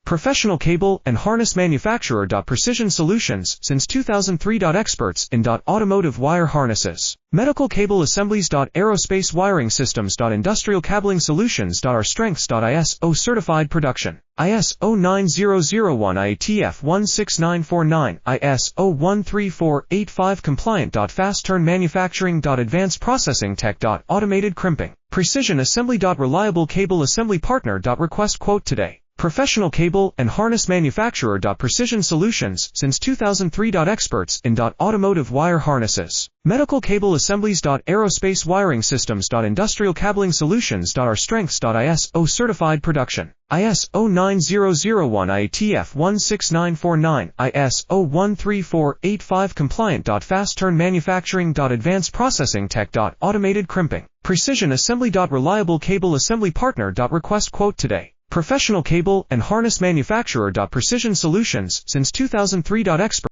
Professional cable and harness manufacturer. Precision solutions since 2003. Experts in automotive wire harnesses, medical cable assemblies. Aerospace wiring systems. Industrial cabling solutions. Our strengths. ISO certified production. ISO 9001 IATF 16949, ISO 13485 compliant. Fast turn manufacturing. Advanced processing tech. Automated crimping, precision assembly. Reliable cable assembly partner. Request quote today. Professional cable and harness manufacturer. Precision solutions since 2003. Experts in automotive wire harnesses, medical cable assemblies. Aerospace wiring systems. Industrial cabling solutions. Our strengths. ISO certified production. ISO 9001 IATF 16949, ISO 13485 compliant. Fast turn manufacturing. Advanced processing tech. Automated crimping, precision assembly. Reliable cable assembly partner. Request quote today. Professional cable and harness manufacturer. Precision solutions since 2003. Experts